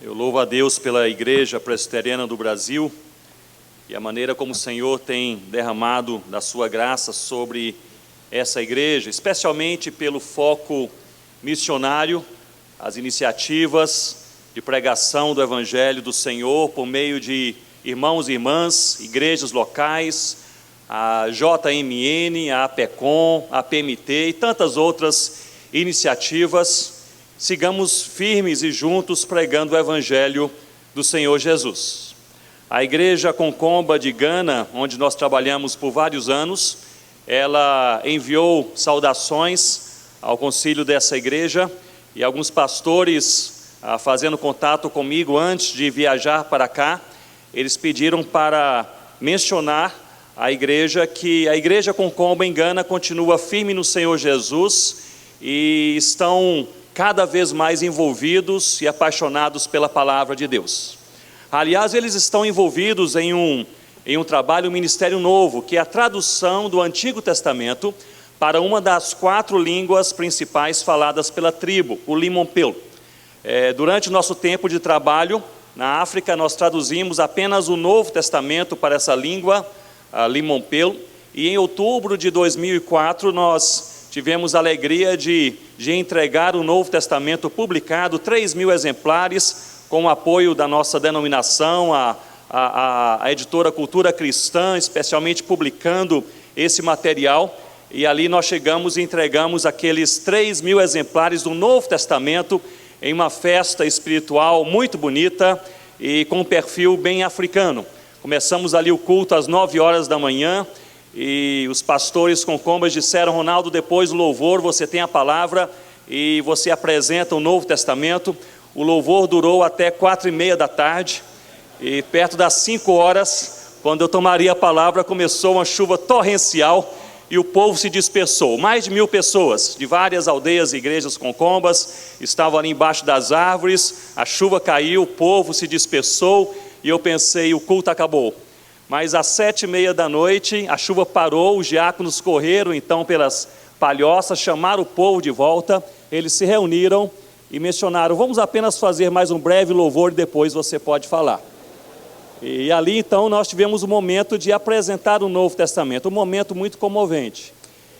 Eu louvo a Deus pela Igreja Presbiteriana do Brasil e a maneira como o Senhor tem derramado da sua graça sobre essa igreja, especialmente pelo foco missionário, as iniciativas de pregação do Evangelho do Senhor por meio de irmãos e irmãs, igrejas locais, a JMN, a APECOM, a PMT e tantas outras iniciativas. Sigamos firmes e juntos pregando o Evangelho do Senhor Jesus. A Igreja Concomba de Gana, onde nós trabalhamos por vários anos, ela enviou saudações ao concílio dessa igreja e alguns pastores, fazendo contato comigo antes de viajar para cá, eles pediram para mencionar a igreja, que a Igreja Concomba em Gana continua firme no Senhor Jesus e estão cada vez mais envolvidos e apaixonados pela palavra de Deus. Aliás, eles estão envolvidos em um trabalho, um ministério novo, que é a tradução do Antigo Testamento para uma das 4 línguas principais faladas pela tribo, o Limompelo. Durante o nosso tempo de trabalho na África, nós traduzimos apenas o Novo Testamento para essa língua, a Limompelo, e em outubro de 2004 nós tivemos a alegria de entregar o Novo Testamento publicado, 3.000 exemplares, com o apoio da nossa denominação, a editora Cultura Cristã, especialmente publicando esse material. E ali nós chegamos e entregamos aqueles 3.000 exemplares do Novo Testamento em uma festa espiritual muito bonita e com um perfil bem africano. Começamos ali o culto às 9 horas da manhã, e os pastores concombas disseram: Ronaldo, depois do louvor você tem a palavra e você apresenta o Novo Testamento. O louvor durou até 4:30 da tarde, e perto das 5 horas, quando eu tomaria a palavra, começou uma chuva torrencial e o povo se dispersou. Mais de 1.000 pessoas de várias aldeias e igrejas concombas estavam ali embaixo das árvores. A chuva caiu, o povo se dispersou e eu pensei: o culto acabou. Mas às 7:30 da noite a chuva parou, os diáconos correram então pelas palhoças, chamaram o povo de volta, eles se reuniram e mencionaram: vamos apenas fazer mais um breve louvor e depois você pode falar. E ali então nós tivemos um momento de apresentar o Novo Testamento, um momento muito comovente.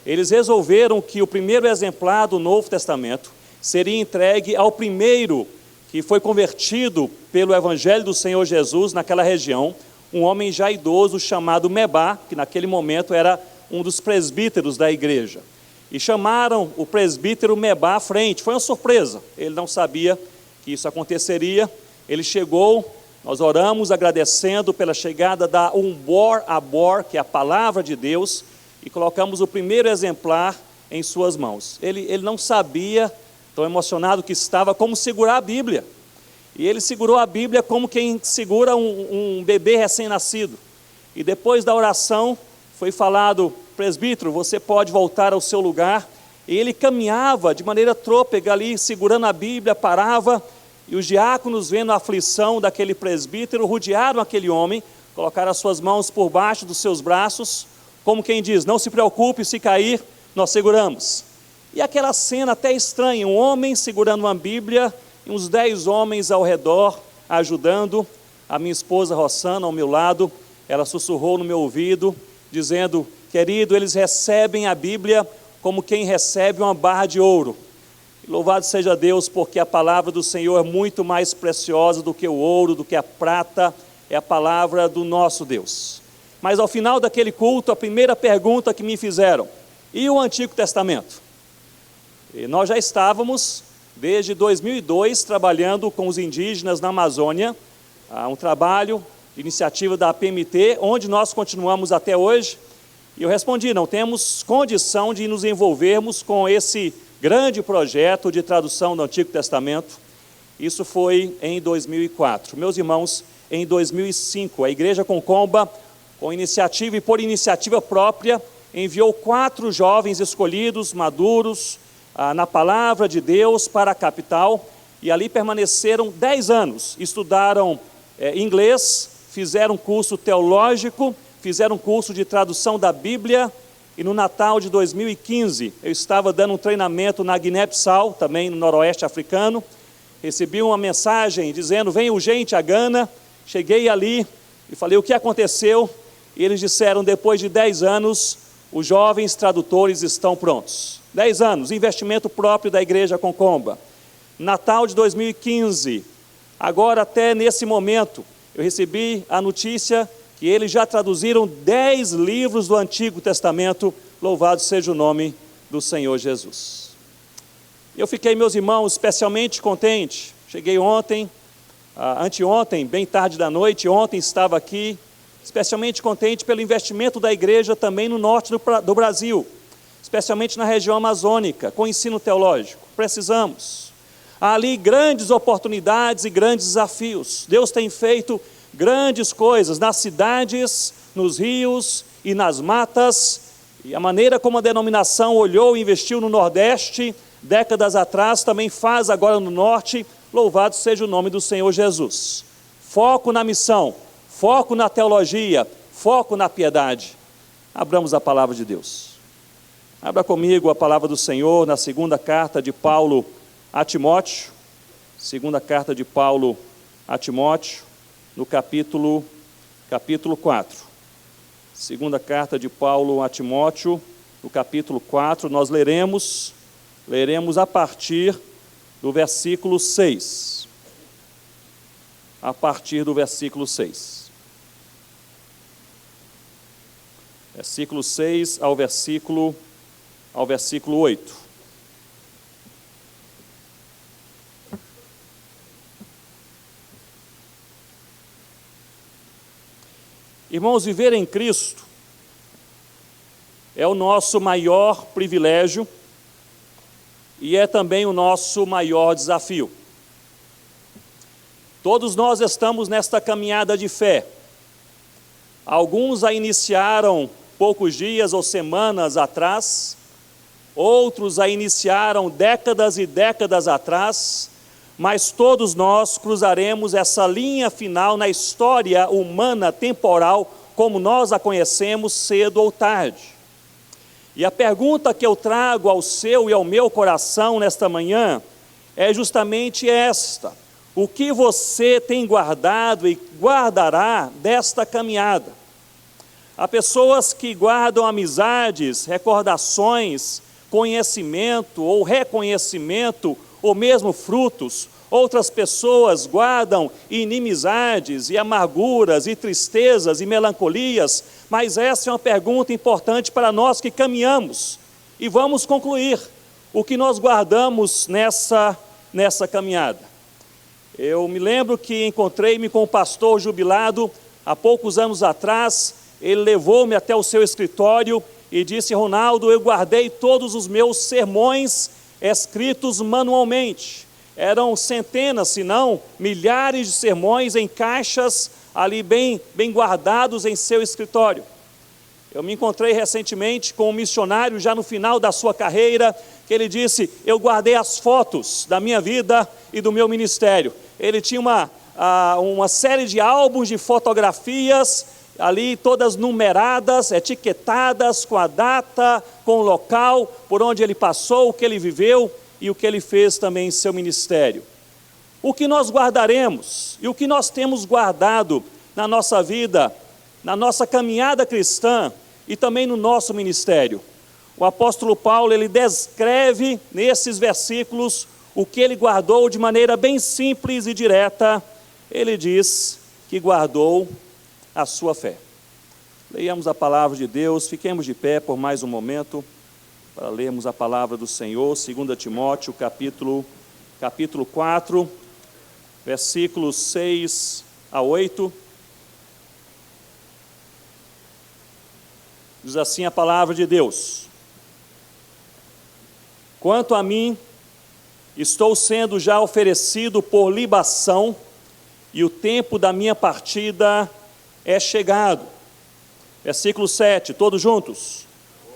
Eles resolveram que o primeiro exemplar do Novo Testamento seria entregue ao primeiro que foi convertido pelo Evangelho do Senhor Jesus naquela região, um homem já idoso chamado Mebá, que naquele momento era um dos presbíteros da igreja. E chamaram o presbítero Mebá à frente. Foi uma surpresa, ele não sabia que isso aconteceria. Ele chegou, nós oramos agradecendo pela chegada da Umbor Abor, que é a palavra de Deus, e colocamos o primeiro exemplar em suas mãos. Ele não sabia, tão emocionado que estava, como segurar a Bíblia. E ele segurou a Bíblia como quem segura um bebê recém-nascido. E depois da oração foi falado: presbítero, você pode voltar ao seu lugar. E ele caminhava de maneira trôpega ali, segurando a Bíblia, parava. E os diáconos, vendo a aflição daquele presbítero, rodearam aquele homem, colocaram as suas mãos por baixo dos seus braços, como quem diz: não se preocupe, se cair, nós seguramos. E aquela cena até estranha, um homem segurando uma Bíblia e uns 10 homens ao redor, ajudando. A minha esposa Rossana ao meu lado, ela sussurrou no meu ouvido, dizendo: querido, eles recebem a Bíblia como quem recebe uma barra de ouro. E louvado seja Deus, porque a palavra do Senhor é muito mais preciosa do que o ouro, do que a prata, é a palavra do nosso Deus. Mas ao final daquele culto, a primeira pergunta que me fizeram: e o Antigo Testamento? E nós já estávamos desde 2002, trabalhando com os indígenas na Amazônia, um trabalho, iniciativa da PMT, onde nós continuamos até hoje. E eu respondi: não temos condição de nos envolvermos com esse grande projeto de tradução do Antigo Testamento. Isso foi em 2004. Meus irmãos, em 2005, a Igreja Concomba, com iniciativa e por iniciativa própria, enviou 4 jovens escolhidos, maduros, na palavra de Deus para a capital, e ali permaneceram 10 anos, estudaram inglês, fizeram curso teológico, fizeram curso de tradução da Bíblia, e no Natal de 2015, eu estava dando um treinamento na Guiné-Bissau, também no noroeste africano, recebi uma mensagem dizendo, vem urgente a Gana. Cheguei ali e falei, o que aconteceu? E eles disseram, depois de 10 anos, os jovens tradutores estão prontos. 10 anos, investimento próprio da Igreja Concomba. Natal de 2015, agora até nesse momento, eu recebi a notícia que eles já traduziram 10 livros do Antigo Testamento, louvado seja o nome do Senhor Jesus. Eu fiquei, meus irmãos, especialmente contente. Cheguei ontem, anteontem, bem tarde da noite, ontem estava aqui, especialmente contente pelo investimento da igreja também no norte do Brasil, especialmente na região amazônica, com ensino teológico. Precisamos. Há ali grandes oportunidades e grandes desafios. Deus tem feito grandes coisas nas cidades, nos rios e nas matas, e a maneira como a denominação olhou e investiu no Nordeste, décadas atrás, também faz agora no Norte, louvado seja o nome do Senhor Jesus. Foco na missão, foco na teologia, foco na piedade. Abramos a palavra de Deus. Abra comigo a palavra do Senhor na segunda carta de Paulo a Timóteo, segunda carta de Paulo a Timóteo, no capítulo 4. Segunda carta de Paulo a Timóteo, no capítulo 4, nós leremos a partir do versículo 6. A partir do versículo 6. Versículo 6 ao versículo 8. Irmãos, viver em Cristo é o nosso maior privilégio e é também o nosso maior desafio. Todos nós estamos nesta caminhada de fé. Alguns a iniciaram poucos dias ou semanas atrás, outros a iniciaram décadas e décadas atrás, mas todos nós cruzaremos essa linha final na história humana temporal, como nós a conhecemos, cedo ou tarde. E a pergunta que eu trago ao seu e ao meu coração nesta manhã é justamente esta: o que você tem guardado e guardará desta caminhada? Há pessoas que guardam amizades, recordações, conhecimento ou reconhecimento, ou mesmo frutos. Outras pessoas guardam inimizades e amarguras e tristezas e melancolias, mas essa é uma pergunta importante para nós que caminhamos. E vamos concluir o que nós guardamos nessa caminhada. Eu me lembro que encontrei-me com um pastor jubilado há poucos anos atrás. Ele levou-me até o seu escritório e disse: Ronaldo, eu guardei todos os meus sermões escritos manualmente. Eram centenas, se não milhares de sermões em caixas ali bem guardados em seu escritório. Eu me encontrei recentemente com um missionário já no final da sua carreira, que ele disse: eu guardei as fotos da minha vida e do meu ministério. Ele tinha uma série de álbuns de fotografias ali, todas numeradas, etiquetadas com a data, com o local por onde ele passou, o que ele viveu e o que ele fez também em seu ministério. O que nós guardaremos e o que nós temos guardado na nossa vida, na nossa caminhada cristã e também no nosso ministério. O apóstolo Paulo, ele descreve nesses versículos o que ele guardou de maneira bem simples e direta. Ele diz que guardou a sua fé. Leiamos a palavra de Deus, fiquemos de pé por mais um momento para lermos a palavra do Senhor. 2 Timóteo, capítulo 4, versículos 6 a 8. Diz assim a palavra de Deus: quanto a mim, estou sendo já oferecido por libação, e o tempo da minha partida é chegado. Versículo 7, todos juntos.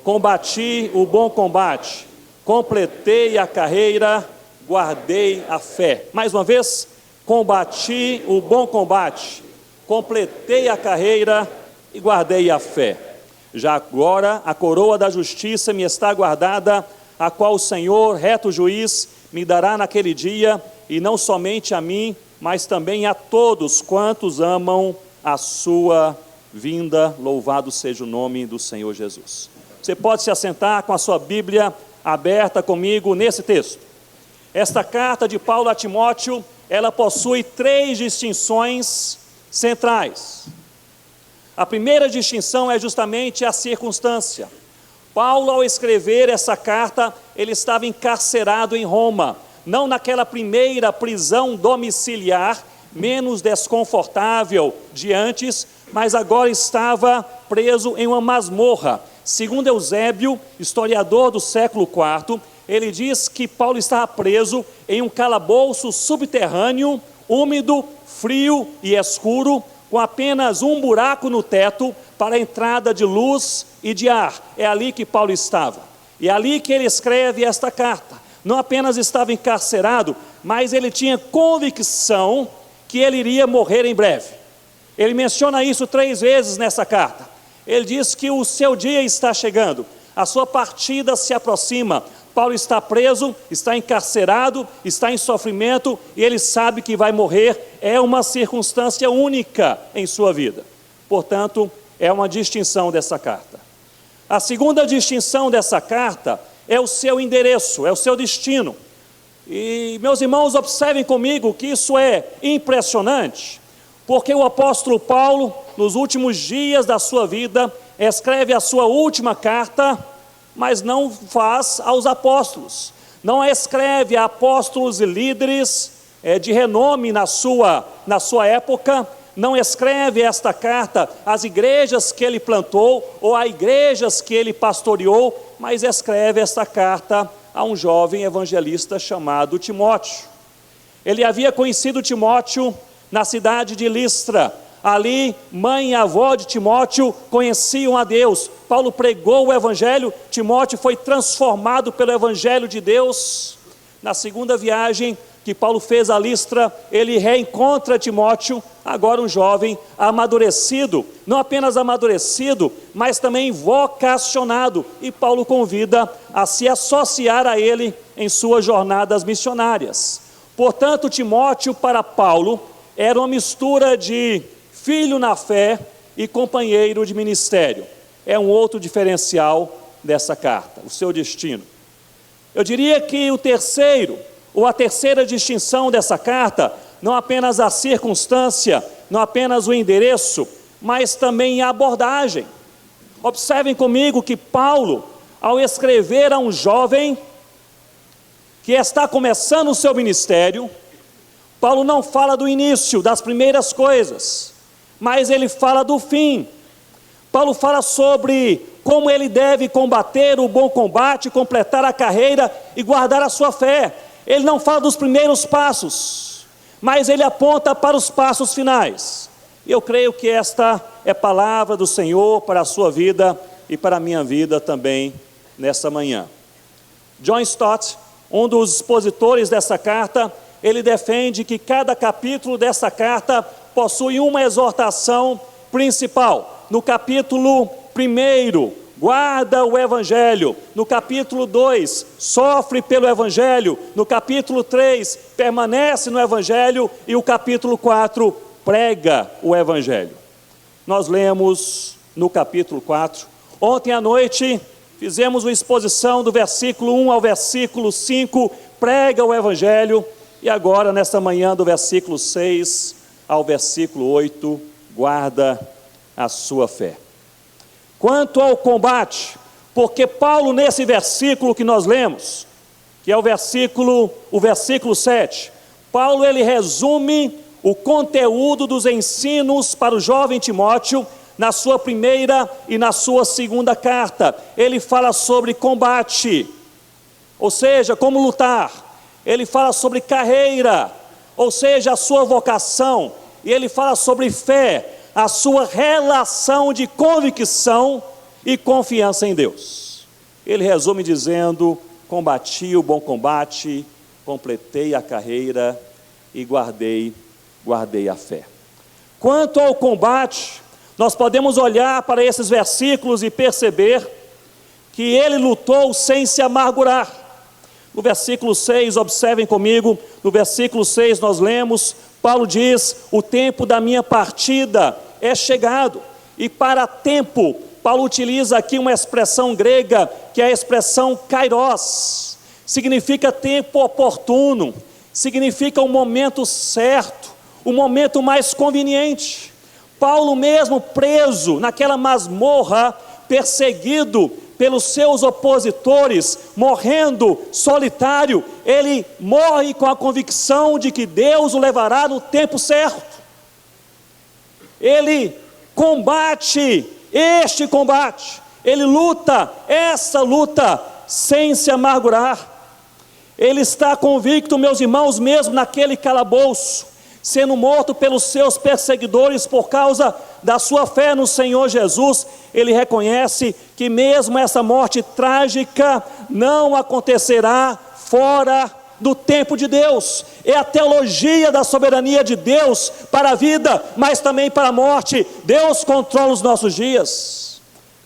Combati o bom combate, completei a carreira, guardei a fé. Mais uma vez, combati o bom combate, completei a carreira e guardei a fé. Já agora a coroa da justiça me está guardada, a qual o Senhor, reto juiz, me dará naquele dia, e não somente a mim, mas também a todos quantos amam a sua vinda. Louvado seja o nome do Senhor Jesus. Você pode se assentar com a sua Bíblia aberta comigo nesse texto. Esta carta de Paulo a Timóteo, ela possui 3 distinções centrais. A primeira distinção é justamente a circunstância. Paulo, ao escrever essa carta, ele estava encarcerado em Roma, não naquela primeira prisão domiciliar, menos desconfortável de antes, mas agora estava preso em uma masmorra. Segundo Eusébio, historiador do século IV, ele diz que Paulo estava preso em um calabouço subterrâneo, úmido, frio e escuro, com apenas um buraco no teto para a entrada de luz e de ar. É ali que Paulo estava. E é ali que ele escreve esta carta. Não apenas estava encarcerado, mas ele tinha convicção que ele iria morrer em breve. Ele menciona isso 3 vezes nessa carta. Ele diz que o seu dia está chegando, a sua partida se aproxima. Paulo está preso, está encarcerado, está em sofrimento e ele sabe que vai morrer. É uma circunstância única em sua vida. Portanto, é uma distinção dessa carta. A segunda distinção dessa carta é o seu endereço, é o seu destino. E, meus irmãos, observem comigo que isso é impressionante, porque o apóstolo Paulo, nos últimos dias da sua vida, escreve a sua última carta, mas não faz aos apóstolos. Não escreve a apóstolos e líderes de renome na sua época. Não escreve esta carta às igrejas que ele plantou ou a igrejas que ele pastoreou, mas escreve esta carta a um jovem evangelista chamado Timóteo. Ele havia conhecido Timóteo na cidade de Listra. Ali, mãe e avó de Timóteo conheciam a Deus. Paulo pregou o evangelho, Timóteo foi transformado pelo evangelho de Deus. Na segunda viagem que Paulo fez a Listra, ele reencontra Timóteo, agora um jovem amadurecido, não apenas amadurecido, mas também vocacionado, e Paulo convida a se associar a ele em suas jornadas missionárias. Portanto, Timóteo para Paulo era uma mistura de filho na fé e companheiro de ministério. É um outro diferencial dessa carta, o seu destino. Eu diria que o terceiro, ou a terceira distinção dessa carta, não apenas a circunstância, não apenas o endereço, mas também a abordagem. Observem comigo que Paulo, ao escrever a um jovem que está começando o seu ministério, Paulo não fala do início, das primeiras coisas, mas ele fala do fim. Paulo fala sobre como ele deve combater o bom combate, completar a carreira e guardar a sua fé. Ele não fala dos primeiros passos, mas ele aponta para os passos finais. Eu creio que esta é palavra do Senhor para a sua vida e para a minha vida também nessa manhã. John Stott, um dos expositores dessa carta, ele defende que cada capítulo dessa carta possui uma exortação principal. No capítulo 1, guarda o Evangelho. No capítulo 2, sofre pelo Evangelho. No capítulo 3, permanece no Evangelho. E o capítulo 4, prega o Evangelho. Nós lemos no capítulo 4. Ontem à noite, fizemos uma exposição do versículo 1 ao versículo 5, prega o Evangelho. E agora, nesta manhã, do versículo 6 ao versículo 8, guarda a sua fé. Quanto ao combate, porque Paulo, nesse versículo que nós lemos, que é o versículo 7, Paulo ele resume o conteúdo dos ensinos para o jovem Timóteo na sua primeira e na sua segunda carta. Ele fala sobre combate, ou seja, como lutar. Ele fala sobre carreira, ou seja, a sua vocação. E ele fala sobre fé, a sua relação de convicção e confiança em Deus. Ele resume dizendo: combati o bom combate, completei a carreira e guardei a fé. Quanto ao combate, nós podemos olhar para esses versículos e perceber que ele lutou sem se amargurar. No versículo 6, observem comigo, no versículo 6 nós lemos, Paulo diz, o tempo da minha partida é chegado. E para tempo, Paulo utiliza aqui uma expressão grega, que é a expressão kairos, significa tempo oportuno, significa um momento certo, o momento mais conveniente. Paulo mesmo preso naquela masmorra, perseguido pelos seus opositores, morrendo solitário, ele morre com a convicção de que Deus o levará no tempo certo. Ele combate este combate, ele luta essa luta sem se amargurar. Ele está convicto, meus irmãos, mesmo naquele calabouço, sendo morto pelos seus perseguidores por causa da sua fé no Senhor Jesus, ele reconhece que mesmo essa morte trágica não acontecerá fora do tempo de Deus. É a teologia da soberania de Deus para a vida, mas também para a morte. Deus controla os nossos dias.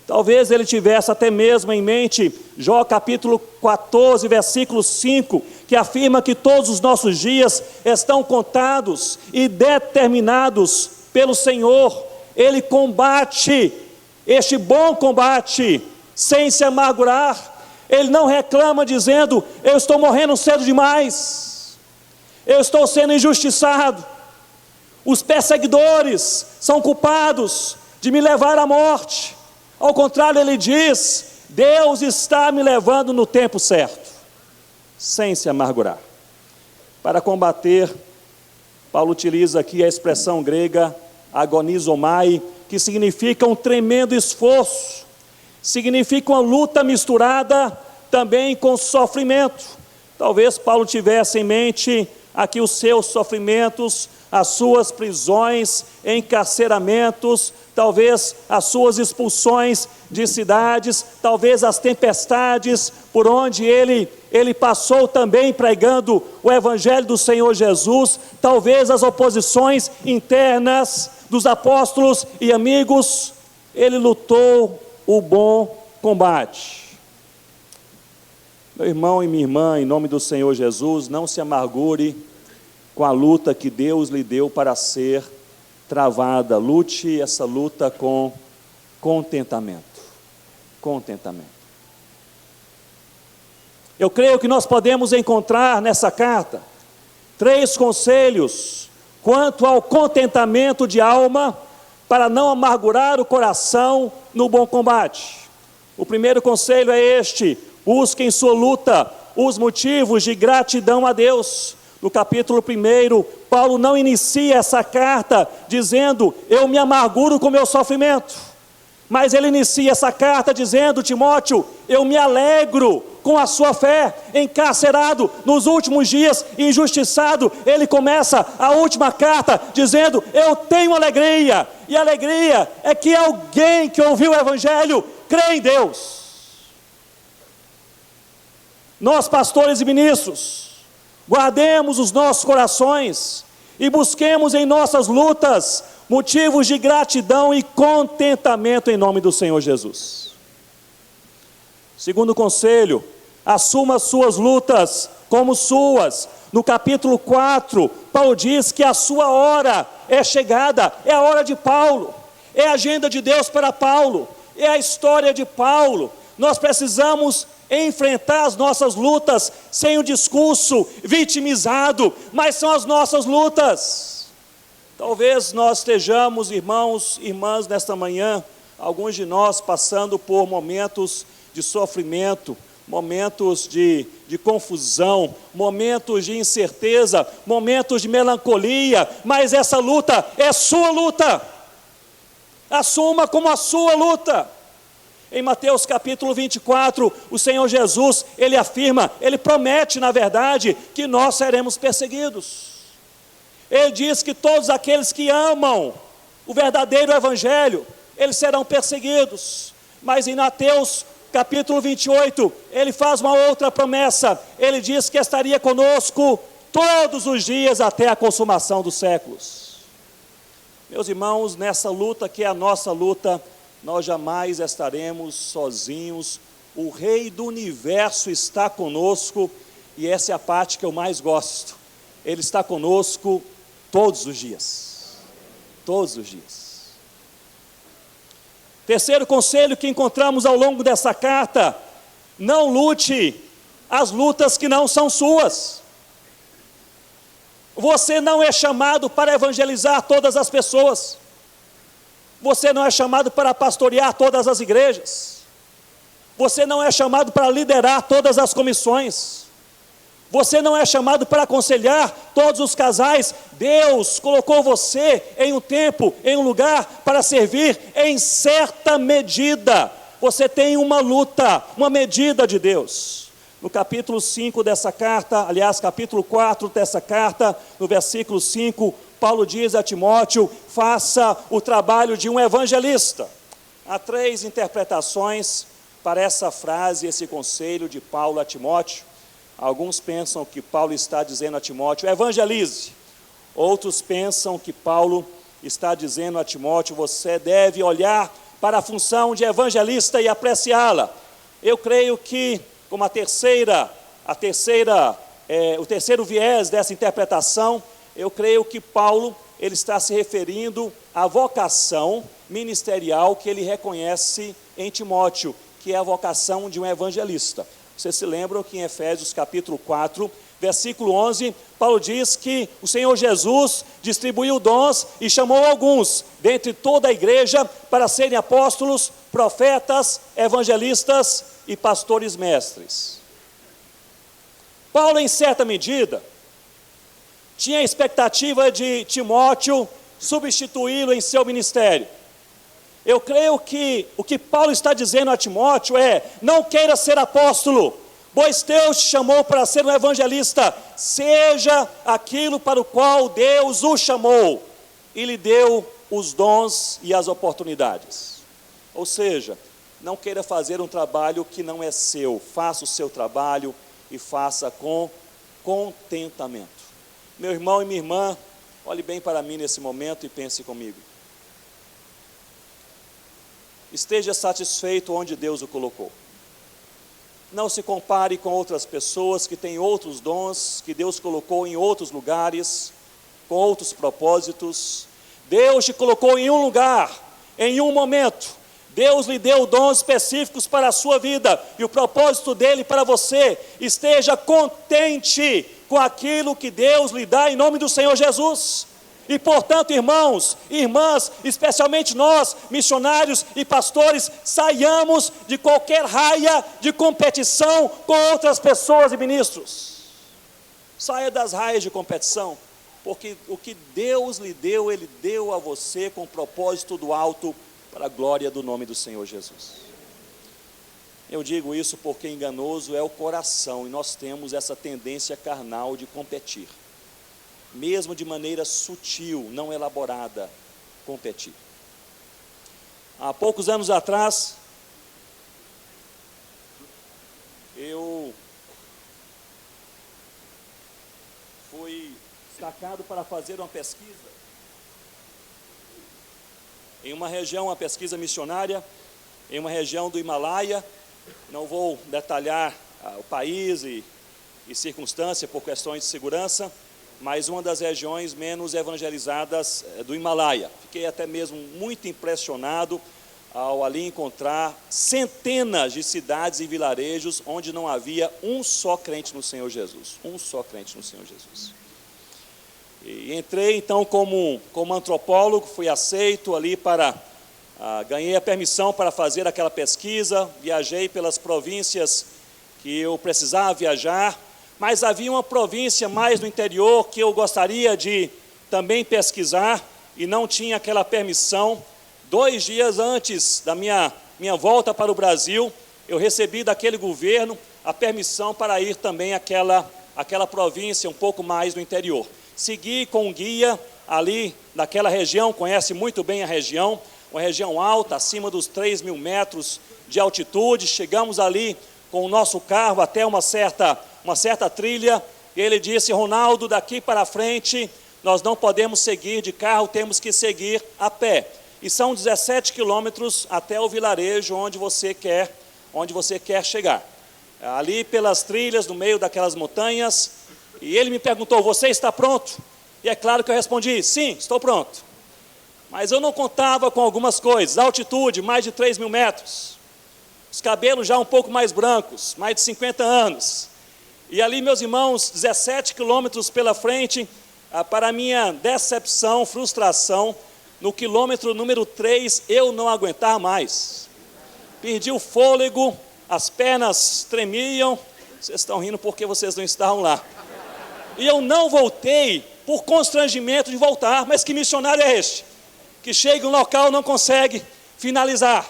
Talvez ele tivesse até mesmo em mente Jó capítulo 14, versículo 5, que afirma que todos os nossos dias estão contados e determinados pelo Senhor. Ele combate este bom combate sem se amargurar. Ele não reclama dizendo, eu estou morrendo cedo demais, eu estou sendo injustiçado, os perseguidores são culpados de me levar à morte. Ao contrário, ele diz, Deus está me levando no tempo certo, sem se amargurar. Para combater, Paulo utiliza aqui a expressão grega agonizomai, que significa um tremendo esforço, significa uma luta misturada também com sofrimento. Talvez Paulo tivesse em mente aqui os seus sofrimentos, as suas prisões, encarceramentos, talvez as suas expulsões de cidades, talvez as tempestades por onde ele passou também pregando o evangelho do Senhor Jesus, talvez as oposições internas dos apóstolos e amigos. Ele lutou o bom combate. Meu irmão e minha irmã, em nome do Senhor Jesus, não se amargure com a luta que Deus lhe deu para ser travada. Lute essa luta com contentamento. Contentamento. Eu creio que nós podemos encontrar nessa carta 3 conselhos quanto ao contentamento de alma, para não amargurar o coração no bom combate. O primeiro conselho é este: busque em sua luta os motivos de gratidão a Deus. No capítulo 1, Paulo não inicia essa carta dizendo, eu me amarguro com o meu sofrimento, mas ele inicia essa carta dizendo, Timóteo, eu me alegro com a sua fé. Encarcerado nos últimos dias, injustiçado, ele começa a última carta dizendo, eu tenho alegria, e a alegria é que alguém que ouviu o evangelho crê em Deus. Nós, pastores e ministros, guardemos os nossos corações e busquemos em nossas lutas motivos de gratidão e contentamento em nome do Senhor Jesus. Segundo conselho, assuma suas lutas como suas. No capítulo 4, Paulo diz que a sua hora é chegada, é a hora de Paulo, é a agenda de Deus para Paulo, é a história de Paulo. Nós precisamos enfrentar as nossas lutas sem o discurso vitimizado, mas são as nossas lutas. Talvez nós estejamos, irmãos e irmãs, nesta manhã, alguns de nós passando por momentos de sofrimento, momentos de confusão, momentos de incerteza, momentos de melancolia, mas essa luta é sua luta. Assuma como a sua luta. Em Mateus capítulo 24, o Senhor Jesus, ele afirma, ele promete na verdade, que nós seremos perseguidos. Ele diz que todos aqueles que amam o verdadeiro evangelho, eles serão perseguidos. Mas em Mateus capítulo 28, ele faz uma outra promessa. Ele diz que estaria conosco todos os dias até a consumação dos séculos. Meus irmãos, nessa luta que é a nossa luta, nós jamais estaremos sozinhos. O Rei do Universo está conosco e essa é a parte que eu mais gosto, Ele está conosco todos os dias. Todos os dias. Terceiro conselho que encontramos ao longo dessa carta: não lute as lutas que não são suas. Você não é chamado para evangelizar todas as pessoas. Você não é chamado para pastorear todas as igrejas. Você não é chamado para liderar todas as comissões. Você não é chamado para aconselhar todos os casais. Deus colocou você em um tempo, em um lugar, para servir em certa medida. Você tem uma luta, uma medida de Deus. No capítulo 5 dessa carta, aliás, capítulo 4 dessa carta, no versículo 5, Paulo diz a Timóteo: faça o trabalho de um evangelista. Há 3 interpretações para essa frase, esse conselho de Paulo a Timóteo. Alguns pensam que Paulo está dizendo a Timóteo: evangelize. Outros pensam que Paulo está dizendo a Timóteo: você deve olhar para a função de evangelista e apreciá-la. Eu creio que, como o terceiro viés dessa interpretação, eu creio que Paulo, ele está se referindo à vocação ministerial que ele reconhece em Timóteo, que é a vocação de um evangelista. Vocês se lembram que em Efésios capítulo 4, versículo 11, Paulo diz que o Senhor Jesus distribuiu dons e chamou alguns, dentre toda a igreja, para serem apóstolos, profetas, evangelistas e pastores mestres. Paulo, em certa medida, tinha a expectativa de Timóteo substituí-lo em seu ministério. Eu creio que o que Paulo está dizendo a Timóteo é: não queira ser apóstolo, pois Deus te chamou para ser um evangelista. Seja aquilo para o qual Deus o chamou e lhe deu os dons e as oportunidades. Ou seja, não queira fazer um trabalho que não é seu. Faça o seu trabalho e faça com contentamento. Meu irmão e minha irmã, olhe bem para mim nesse momento e pense comigo. Esteja satisfeito onde Deus o colocou. Não se compare com outras pessoas que têm outros dons, que Deus colocou em outros lugares, com outros propósitos. Deus te colocou em um lugar, em um momento. Deus lhe deu dons específicos para a sua vida, e o propósito dele para você. Esteja contente com aquilo que Deus lhe dá em nome do Senhor Jesus. E portanto, irmãos e irmãs, especialmente nós, missionários e pastores, saiamos de qualquer raia de competição com outras pessoas e ministros. Saia das raias de competição, porque o que Deus lhe deu, Ele deu a você com propósito do alto, para a glória do nome do Senhor Jesus. Eu digo isso porque enganoso é o coração, e nós temos essa tendência carnal de competir. Mesmo de maneira sutil, não elaborada, competir. Há poucos anos atrás, eu fui destacado para fazer uma pesquisa em uma região, uma pesquisa missionária, em uma região do Himalaia. Não vou detalhar o país e circunstância por questões de segurança, mas uma das regiões menos evangelizadas do Himalaia. Fiquei até mesmo muito impressionado ao ali encontrar centenas de cidades e vilarejos onde não havia um só crente no Senhor Jesus. Um só crente no Senhor Jesus. E entrei então como antropólogo, fui aceito ali ganhei a permissão para fazer aquela pesquisa, viajei pelas províncias que eu precisava viajar, mas havia uma província mais no interior que eu gostaria de também pesquisar e não tinha aquela permissão. 2 dias antes da minha volta para o Brasil, eu recebi daquele governo a permissão para ir também àquela província um pouco mais no interior. Segui com um guia ali naquela região, conhece muito bem a região, uma região alta, acima dos 3.000 metros de altitude. Chegamos ali com o nosso carro até uma certa trilha, e ele disse: Ronaldo, daqui para frente nós não podemos seguir de carro, temos que seguir a pé. E são 17 quilômetros até o vilarejo onde você quer chegar. ali pelas trilhas, no meio daquelas montanhas, e ele me perguntou: você está pronto? E é claro que eu respondi: sim, estou pronto. Mas eu não contava com algumas coisas: a altitude, mais de 3.000 metros, os cabelos já um pouco mais brancos, mais de 50 anos, e ali, meus irmãos, 17 quilômetros pela frente, para minha decepção, frustração, no quilômetro número 3, eu não aguentar mais, perdi o fôlego, as pernas tremiam. Vocês estão rindo porque vocês não estavam lá. E eu não voltei por constrangimento de voltar. Mas que missionário é este? Que chega em um local e não consegue finalizar.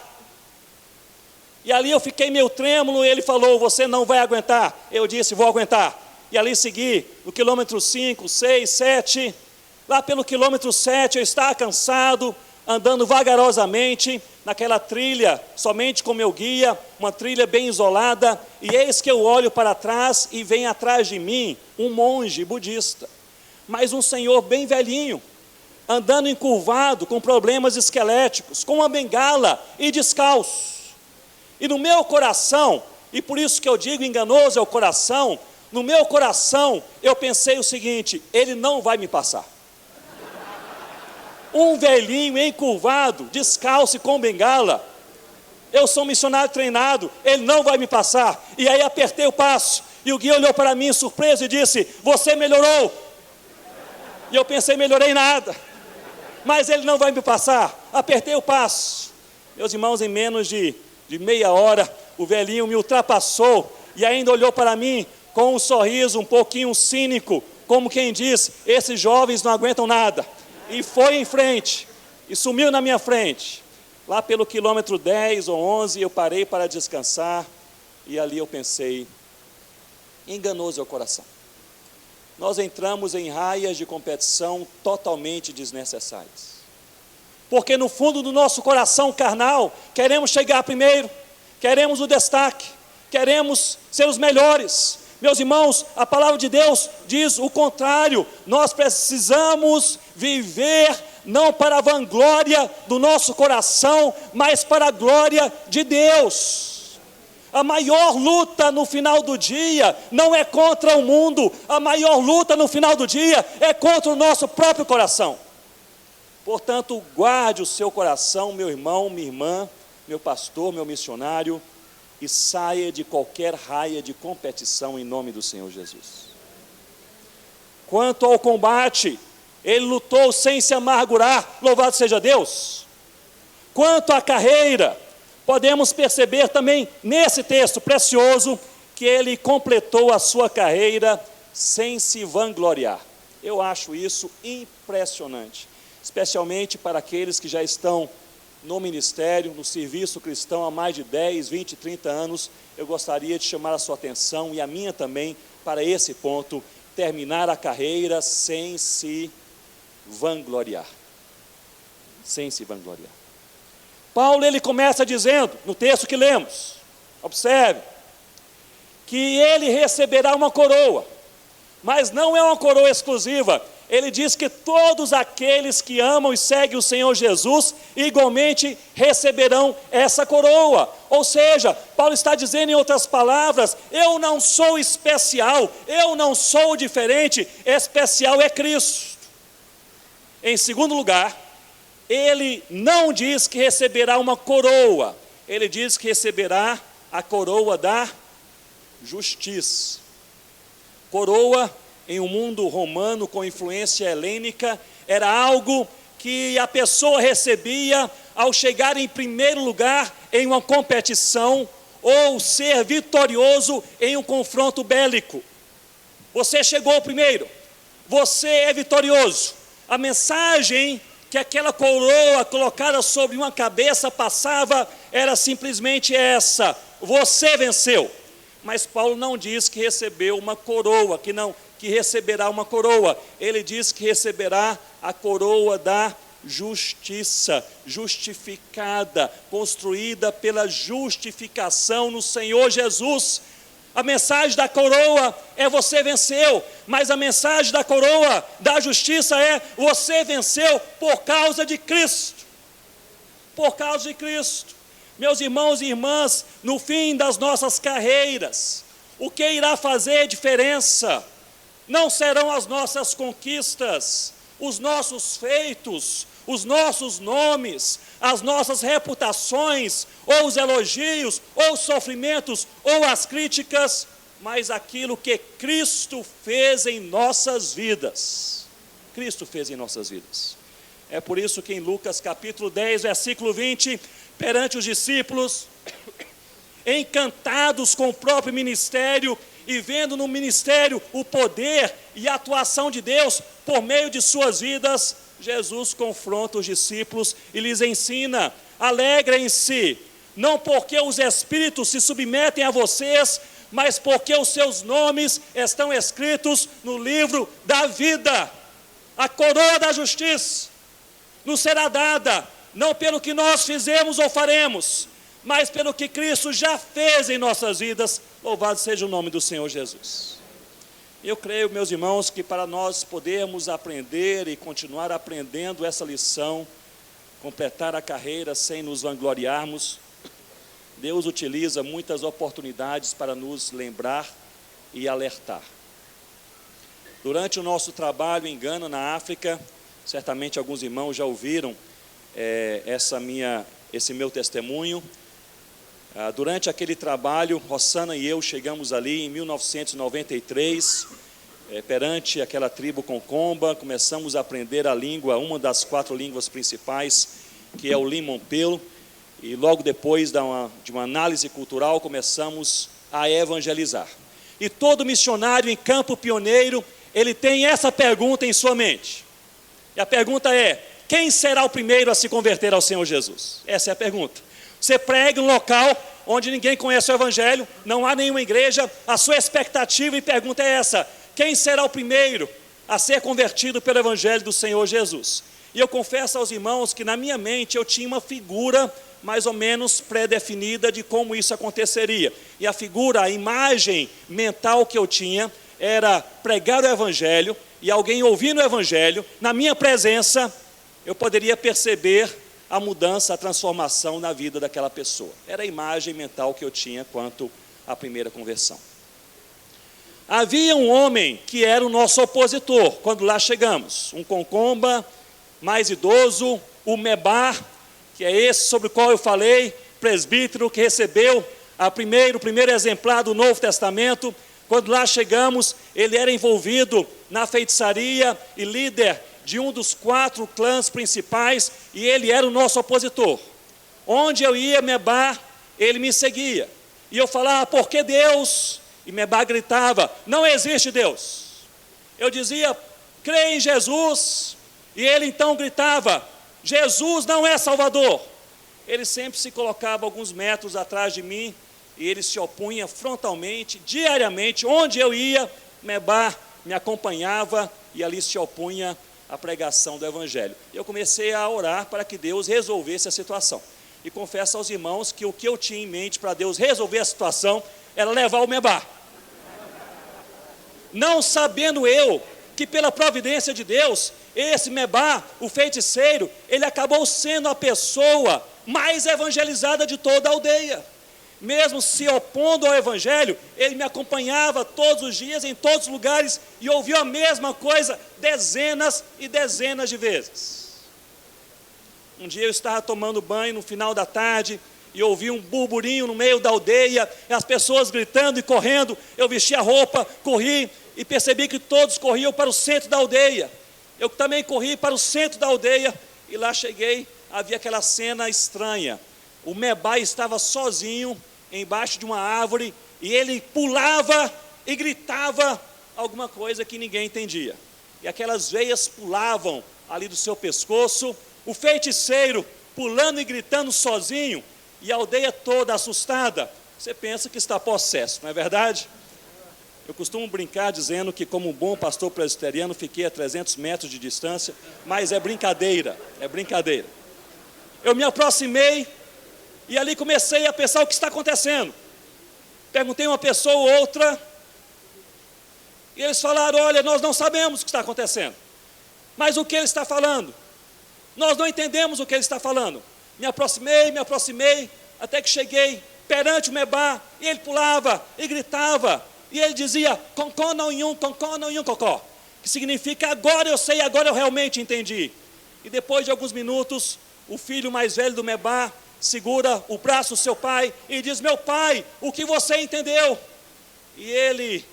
E ali eu fiquei meio trêmulo, e ele falou: você não vai aguentar. Eu disse: vou aguentar. E ali segui, no quilômetro 5, 6, 7, lá pelo quilômetro 7 eu estava cansado, andando vagarosamente, naquela trilha, somente com meu guia, uma trilha bem isolada, e eis que eu olho para trás e vem atrás de mim um monge budista, mas um senhor bem velhinho, andando encurvado, com problemas esqueléticos, com uma bengala e descalço. E no meu coração, e por isso que eu digo enganoso é o coração, no meu coração eu pensei o seguinte: ele não vai me passar. Um velhinho encurvado, descalço e com bengala, eu sou um missionário treinado, ele não vai me passar. E aí apertei o passo, e o guia olhou para mim surpreso e disse: você melhorou? E eu pensei: melhorei nada, mas ele não vai me passar. Apertei o passo, meus irmãos, em menos de meia hora, o velhinho me ultrapassou, e ainda olhou para mim com um sorriso um pouquinho cínico, como quem diz: esses jovens não aguentam nada. E foi em frente, e sumiu na minha frente. Lá pelo quilômetro 10 ou 11, eu parei para descansar, e ali eu pensei: enganoso é o coração. Nós entramos em raias de competição totalmente desnecessárias. Porque no fundo do nosso coração carnal, queremos chegar primeiro, queremos o destaque, queremos ser os melhores. Meus irmãos, a palavra de Deus diz o contrário. Nós precisamos viver não para a vanglória do nosso coração, mas para a glória de Deus. A maior luta no final do dia não é contra o mundo, a maior luta no final do dia é contra o nosso próprio coração. Portanto, guarde o seu coração, meu irmão, minha irmã, meu pastor, meu missionário, e saia de qualquer raia de competição em nome do Senhor Jesus. Quanto ao combate, ele lutou sem se amargurar, louvado seja Deus. Quanto à carreira, podemos perceber também nesse texto precioso que ele completou a sua carreira sem se vangloriar. Eu acho isso impressionante, especialmente para aqueles que já estão no ministério, no serviço cristão há mais de 10, 20, 30 anos. Eu gostaria de chamar a sua atenção, e a minha também, para esse ponto: terminar a carreira sem se vangloriar. Sem se vangloriar. Paulo, ele começa dizendo, no texto que lemos, observe, que ele receberá uma coroa, mas não é uma coroa exclusiva. Ele diz que todos aqueles que amam e seguem o Senhor Jesus, igualmente receberão essa coroa. Ou seja, Paulo está dizendo, em outras palavras: eu não sou especial, eu não sou diferente, especial é Cristo. Em segundo lugar, ele não diz que receberá uma coroa, ele diz que receberá a coroa da justiça. Coroa, em um mundo romano com influência helênica, era algo que a pessoa recebia ao chegar em primeiro lugar em uma competição ou ser vitorioso em um confronto bélico. Você chegou primeiro, você é vitorioso. A mensagem que aquela coroa colocada sobre uma cabeça passava era simplesmente essa: você venceu. Mas Paulo não diz que recebeu uma coroa, que receberá uma coroa. Ele diz que receberá a coroa da justiça, justificada, construída pela justificação no Senhor Jesus. A mensagem da coroa é: você venceu, mas a mensagem da coroa da justiça é: você venceu por causa de Cristo. Por causa de Cristo. Meus irmãos e irmãs, no fim das nossas carreiras, o que irá fazer diferença não serão as nossas conquistas, os nossos feitos, os nossos nomes, as nossas reputações, ou os elogios, ou os sofrimentos, ou as críticas, mas aquilo que Cristo fez em nossas vidas. Cristo fez em nossas vidas. É por isso que em Lucas capítulo 10, versículo 20, perante os discípulos, encantados com o próprio ministério e vendo no ministério o poder e a atuação de Deus por meio de suas vidas, Jesus confronta os discípulos e lhes ensina: alegrem-se, não porque os espíritos se submetem a vocês, mas porque os seus nomes estão escritos no livro da vida. A coroa da justiça nos será dada, não pelo que nós fizemos ou faremos, mas pelo que Cristo já fez em nossas vidas. Louvado seja o nome do Senhor Jesus. Eu creio, meus irmãos, que para nós podermos aprender e continuar aprendendo essa lição, completar a carreira sem nos vangloriarmos, Deus utiliza muitas oportunidades para nos lembrar e alertar. Durante o nosso trabalho em Gana, na África, certamente alguns irmãos já ouviram esse meu testemunho. Durante aquele trabalho, Rossana e eu chegamos ali em 1993, perante aquela tribo Concomba, começamos a aprender a língua, uma das 4 línguas principais, que é o Limompelo, e logo depois de uma análise cultural, começamos a evangelizar. E todo missionário em campo pioneiro, ele tem essa pergunta em sua mente. E a pergunta é: quem será o primeiro a se converter ao Senhor Jesus? Essa é a pergunta. Você prega em um local onde ninguém conhece o Evangelho, não há nenhuma igreja, a sua expectativa e pergunta é essa: quem será o primeiro a ser convertido pelo Evangelho do Senhor Jesus? E eu confesso aos irmãos que na minha mente eu tinha uma figura mais ou menos pré-definida de como isso aconteceria. E a figura, a imagem mental que eu tinha era pregar o Evangelho e alguém ouvindo o Evangelho, na minha presença, eu poderia perceber a mudança, a transformação na vida daquela pessoa. Era a imagem mental que eu tinha quanto à primeira conversão. Havia um homem que era o nosso opositor, quando lá chegamos, um concomba, mais idoso, o Mebar, que é esse sobre o qual eu falei, presbítero que recebeu o primeiro exemplar do Novo Testamento. Quando lá chegamos, ele era envolvido na feitiçaria e líder de um dos 4 clãs principais, e ele era o nosso opositor. Onde eu ia, Mebar, ele me seguia. E eu falava: por que Deus? E Mebar gritava: não existe Deus. Eu dizia: crê em Jesus. E ele então gritava: Jesus não é Salvador. Ele sempre se colocava alguns metros atrás de mim, e ele se opunha frontalmente, diariamente. Onde eu ia, Mebar me acompanhava, e ali se opunha à pregação do Evangelho. Eu comecei a orar para que Deus resolvesse a situação. E confesso aos irmãos que o que eu tinha em mente para Deus resolver a situação era levar o Mebar. Não sabendo eu que pela providência de Deus, esse Mebar, o feiticeiro, ele acabou sendo a pessoa mais evangelizada de toda a aldeia. Mesmo se opondo ao Evangelho, ele me acompanhava todos os dias, em todos os lugares, e ouviu a mesma coisa dezenas e dezenas de vezes. Um dia eu estava tomando banho no final da tarde, e ouvi um burburinho no meio da aldeia, e as pessoas gritando e correndo. Eu vesti a roupa, corri, e percebi que todos corriam para o centro da aldeia. Eu também corri para o centro da aldeia, e lá cheguei, havia aquela cena estranha. O Mebar estava sozinho, embaixo de uma árvore, e ele pulava e gritava alguma coisa que ninguém entendia. E aquelas veias pulavam ali do seu pescoço, o feiticeiro pulando e gritando sozinho, e a aldeia toda assustada. Você pensa que está possesso, não é verdade? Eu costumo brincar dizendo que, como um bom pastor presbiteriano, fiquei a 300 metros de distância, mas é brincadeira, é brincadeira. Eu me aproximei, e ali comecei a pensar o que está acontecendo. Perguntei uma pessoa ou outra, e eles falaram: olha, nós não sabemos o que está acontecendo. Mas o que ele está falando? Nós não entendemos o que ele está falando. Me aproximei, até que cheguei perante o Mebá, e ele pulava e gritava, e ele dizia, concó não yum, cocó, que significa, agora eu sei, agora eu realmente entendi. E depois de alguns minutos, o filho mais velho do Mebá segura o braço do seu pai e diz, meu pai, o que você entendeu? E ele,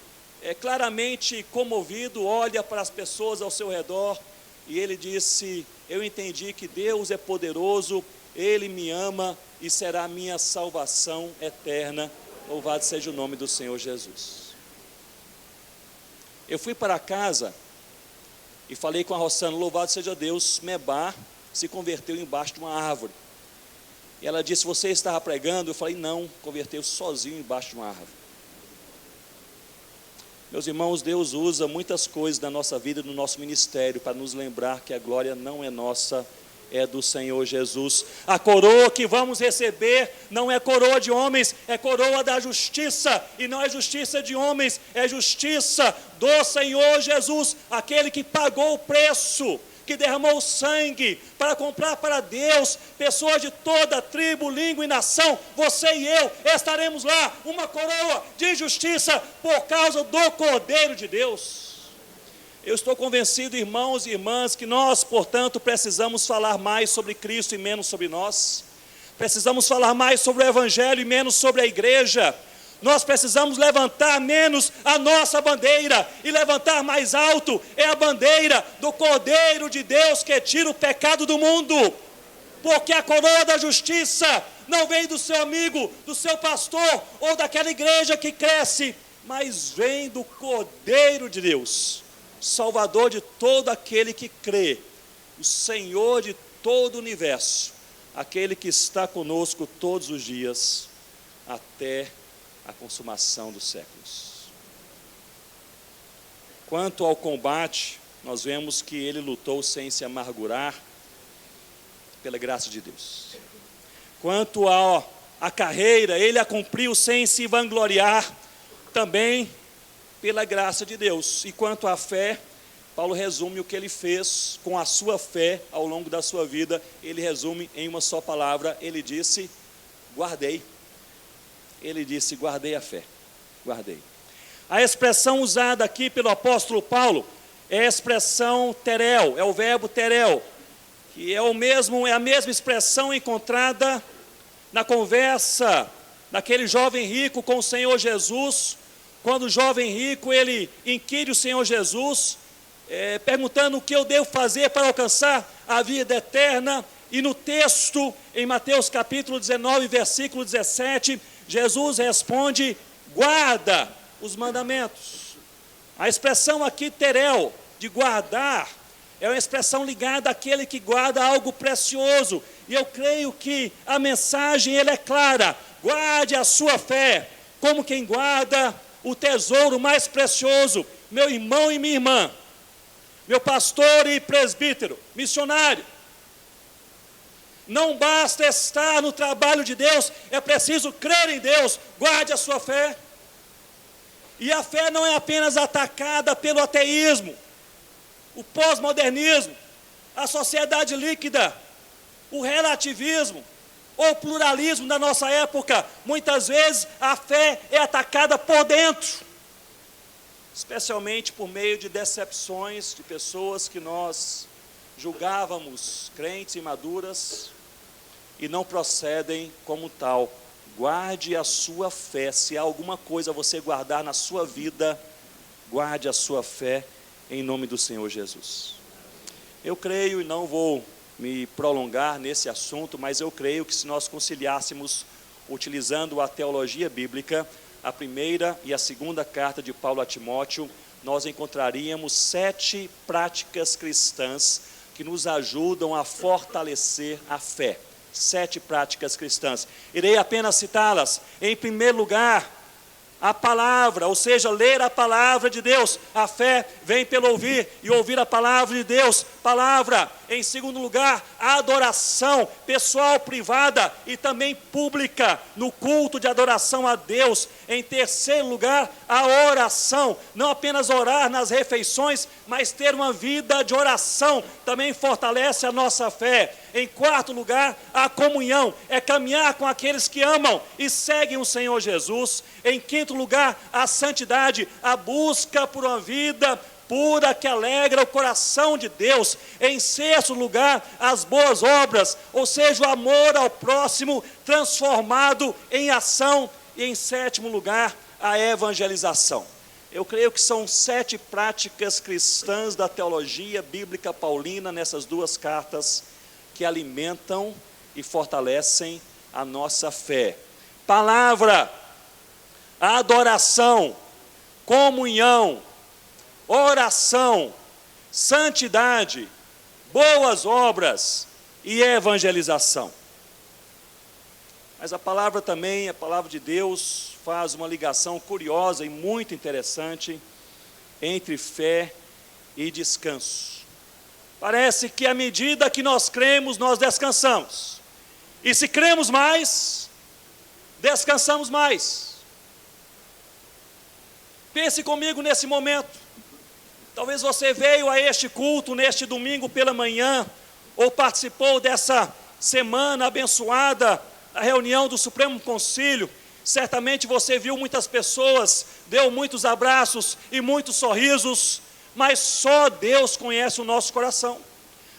claramente comovido, olha para as pessoas ao seu redor, e ele disse, eu entendi que Deus é poderoso, Ele me ama e será a minha salvação eterna, louvado seja o nome do Senhor Jesus. Eu fui para casa e falei com a Rossana, louvado seja Deus, Mebá se converteu embaixo de uma árvore. E ela disse, você estava pregando? Eu falei, não, converteu sozinho embaixo de uma árvore. Meus irmãos, Deus usa muitas coisas da nossa vida, no nosso ministério, para nos lembrar que a glória não é nossa, é do Senhor Jesus. A coroa que vamos receber não é coroa de homens, é coroa da justiça, e não é justiça de homens, é justiça do Senhor Jesus, aquele que pagou o preço, que derramou o sangue para comprar para Deus pessoas de toda tribo, língua e nação. Você e eu estaremos lá, uma coroa de justiça por causa do Cordeiro de Deus. Eu estou convencido, irmãos e irmãs, que nós, portanto, precisamos falar mais sobre Cristo e menos sobre nós. Precisamos falar mais sobre o Evangelho e menos sobre a igreja. Nós precisamos levantar menos a nossa bandeira e levantar mais alto é a bandeira do Cordeiro de Deus que tira o pecado do mundo, porque a coroa da justiça não vem do seu amigo, do seu pastor ou daquela igreja que cresce, mas vem do Cordeiro de Deus, Salvador de todo aquele que crê, o Senhor de todo o universo, aquele que está conosco todos os dias até a consumação dos séculos. Quanto ao combate, nós vemos que ele lutou sem se amargurar, pela graça de Deus. Quanto à carreira, ele a cumpriu sem se vangloriar, também pela graça de Deus. E quanto à fé, Paulo resume o que ele fez com a sua fé ao longo da sua vida, ele resume em uma só palavra, ele disse, guardei. Ele disse, guardei a fé, guardei. A expressão usada aqui pelo apóstolo Paulo é a expressão terel, é o verbo terel, que é a mesma expressão encontrada na conversa daquele jovem rico com o Senhor Jesus, quando o jovem rico, ele inquire o Senhor Jesus, perguntando o que eu devo fazer para alcançar a vida eterna, e no texto, em Mateus capítulo 19, versículo 17, Jesus responde, guarda os mandamentos. A expressão aqui, terel, de guardar, é uma expressão ligada àquele que guarda algo precioso. E eu creio que a mensagem ela é clara, guarde a sua fé, como quem guarda o tesouro mais precioso. Meu irmão e minha irmã, meu pastor e presbítero, missionário, não basta estar no trabalho de Deus, é preciso crer em Deus, guarde a sua fé. E a fé não é apenas atacada pelo ateísmo, o pós-modernismo, a sociedade líquida, o relativismo, ou o pluralismo da nossa época. Muitas vezes a fé é atacada por dentro, especialmente por meio de decepções de pessoas que nós julgávamos crentes imaduras, e não procedem como tal. Guarde a sua fé. Se há alguma coisa a você guardar na sua vida, guarde a sua fé em nome do Senhor Jesus. Eu creio, e não vou me prolongar nesse assunto, mas eu creio que se nós conciliássemos, utilizando a teologia bíblica, a primeira e a segunda carta de Paulo a Timóteo, nós encontraríamos 7 práticas cristãs que nos ajudam a fortalecer a fé. 7 práticas cristãs. Irei apenas citá-las. Em primeiro lugar, a palavra, ou seja, ler a palavra de Deus. A fé vem pelo ouvir, e ouvir a palavra de Deus. palavra. Em segundo lugar, a adoração pessoal, privada e também pública, no culto de adoração a Deus. Em terceiro lugar, a oração. Não apenas orar nas refeições, mas ter uma vida de oração também fortalece a nossa fé. Em quarto lugar, a comunhão, é caminhar com aqueles que amam e seguem o Senhor Jesus. Em quinto lugar, a santidade, a busca por uma vida pura que alegra o coração de Deus. Em sexto lugar, as boas obras, ou seja, o amor ao próximo transformado em ação. E em sétimo lugar, a evangelização. Eu creio que são 7 práticas cristãs da teologia bíblica paulina nessas duas cartas que alimentam e fortalecem a nossa fé. Palavra, adoração, comunhão, oração, santidade, boas obras e evangelização. Mas a palavra também, a palavra de Deus, faz uma ligação curiosa e muito interessante entre fé e descanso. Parece que à medida que nós cremos, nós descansamos. E se cremos mais, descansamos mais. Pense comigo nesse momento. Talvez você veio a este culto neste domingo pela manhã, ou participou dessa semana abençoada, a reunião do Supremo Concílio. Certamente você viu muitas pessoas, deu muitos abraços e muitos sorrisos, mas só Deus conhece o nosso coração.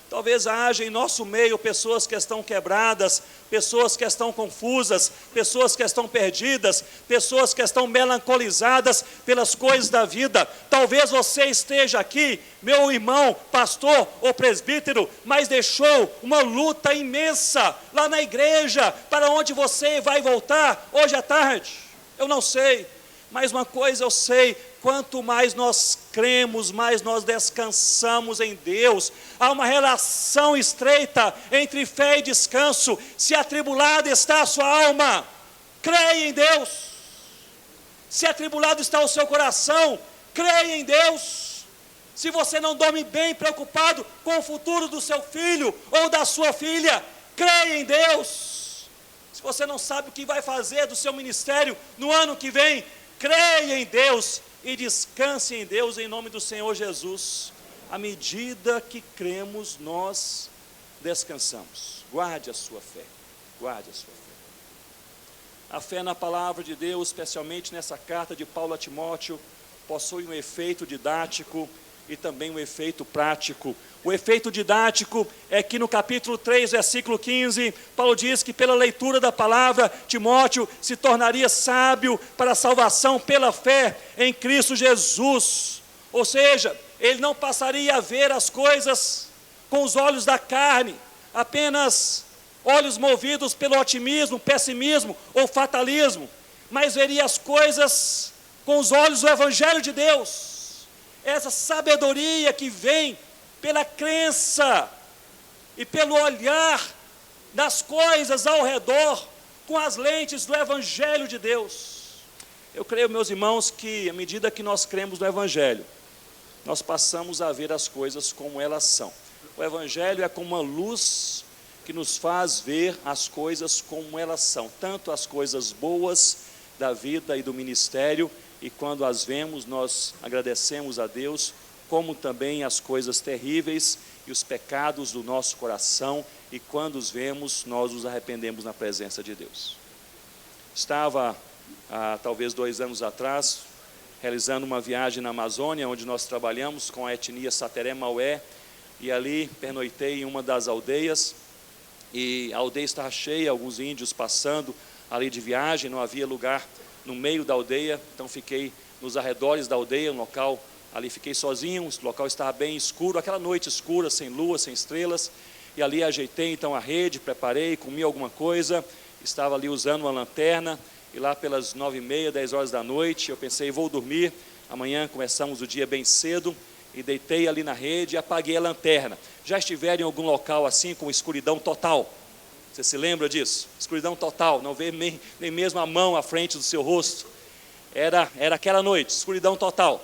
Talvez haja em nosso meio pessoas que estão quebradas, pessoas que estão confusas, pessoas que estão perdidas, pessoas que estão melancolizadas pelas coisas da vida. Talvez você esteja aqui, meu irmão, pastor ou presbítero, mas deixou uma luta imensa lá na igreja, para onde você vai voltar hoje à tarde. Eu não sei, mas uma coisa eu sei: quanto mais nós cremos, mais nós descansamos em Deus. Há uma relação estreita entre fé e descanso. Se atribulada está a sua alma, creia em Deus. Se atribulado está o seu coração, creia em Deus. Se você não dorme bem, preocupado com o futuro do seu filho ou da sua filha, creia em Deus. Se você não sabe o que vai fazer do seu ministério no ano que vem, creia em Deus e descanse em Deus, em nome do Senhor Jesus. À medida que cremos, nós descansamos. Guarde a sua fé, guarde a sua fé. A fé na palavra de Deus, especialmente nessa carta de Paulo a Timóteo, possui um efeito didático e também um efeito prático. O efeito didático é que no capítulo 3, versículo 15, Paulo diz que pela leitura da palavra, Timóteo se tornaria sábio para a salvação pela fé em Cristo Jesus. Ou seja, ele não passaria a ver as coisas com os olhos da carne, apenas olhos movidos pelo otimismo, pessimismo ou fatalismo, mas veria as coisas com os olhos do Evangelho de Deus. Essa sabedoria que vem pela crença e pelo olhar das coisas ao redor com as lentes do Evangelho de Deus. Eu creio, meus irmãos, que à medida que nós cremos no Evangelho, nós passamos a ver as coisas como elas são. O Evangelho é como uma luz que nos faz ver as coisas como elas são, tanto as coisas boas da vida e do ministério, e quando as vemos, nós agradecemos a Deus, como também as coisas terríveis e os pecados do nosso coração, e quando os vemos, nós nos arrependemos na presença de Deus. Estava, talvez 2 anos atrás, realizando uma viagem na Amazônia, onde nós trabalhamos com a etnia Sateré-Maué, e ali pernoitei em uma das aldeias, e a aldeia estava cheia, alguns índios passando ali de viagem, não havia lugar no meio da aldeia, então fiquei nos arredores da aldeia, um local, ali fiquei sozinho, o local estava bem escuro, aquela noite escura, sem lua, sem estrelas, e ali ajeitei então a rede, preparei, comi alguma coisa, estava ali usando uma lanterna, e lá pelas 9h30, 10 horas da noite, eu pensei, vou dormir, amanhã começamos o dia bem cedo, e deitei ali na rede e apaguei a lanterna. Já estiveram em algum local assim, com escuridão total? Você se lembra disso? Escuridão total, não vê nem mesmo a mão à frente do seu rosto. Era aquela noite, escuridão total.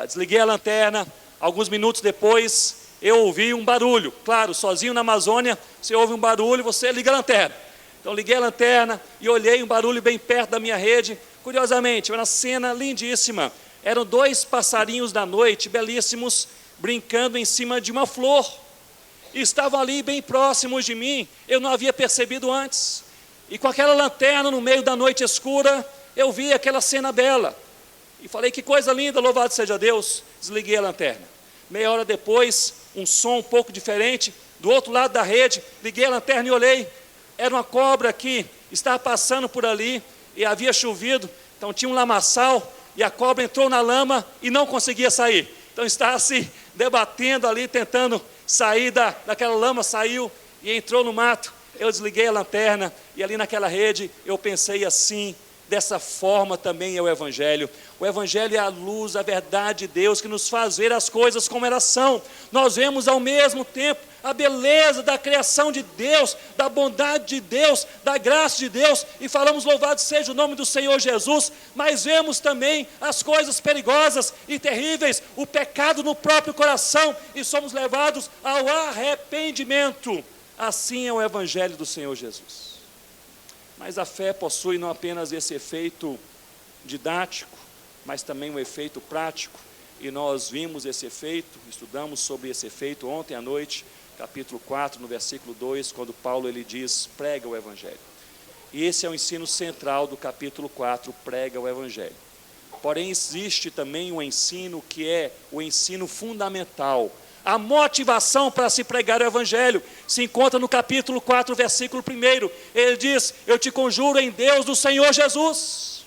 Desliguei a lanterna, alguns minutos depois, eu ouvi um barulho. Claro, sozinho na Amazônia, você ouve um barulho, você liga a lanterna. Então liguei a lanterna e olhei um barulho bem perto da minha rede. Curiosamente, era uma cena lindíssima. Eram 2 passarinhos da noite, belíssimos, brincando em cima de uma flor. E estavam ali bem próximos de mim, eu não havia percebido antes. E com aquela lanterna no meio da noite escura, eu vi aquela cena bela. E falei, que coisa linda, louvado seja Deus. Desliguei a lanterna. Meia hora depois, um som um pouco diferente, do outro lado da rede, liguei a lanterna e olhei. Era uma cobra que estava passando por ali e havia chovido, então tinha um lamaçal e a cobra entrou na lama e não conseguia sair. Então estava se debatendo ali, tentando sair daquela lama, saiu e entrou no mato. Eu desliguei a lanterna e ali naquela rede eu pensei assim, dessa forma também é o Evangelho. O Evangelho é a luz, a verdade de Deus que nos faz ver as coisas como elas são. Nós vemos ao mesmo tempo a beleza da criação de Deus, da bondade de Deus, da graça de Deus, e falamos louvado seja o nome do Senhor Jesus, mas vemos também as coisas perigosas e terríveis, o pecado no próprio coração, e somos levados ao arrependimento. Assim é o Evangelho do Senhor Jesus. Mas a fé possui não apenas esse efeito didático, mas também um efeito prático, e nós vimos esse efeito, estudamos sobre esse efeito ontem à noite, capítulo 4, no versículo 2, quando Paulo ele diz, prega o Evangelho. E esse é o ensino central do capítulo 4, prega o Evangelho. Porém, existe também um ensino que é o ensino fundamental. A motivação para se pregar o Evangelho se encontra no capítulo 4, versículo 1. Ele diz, eu te conjuro em Deus do Senhor Jesus,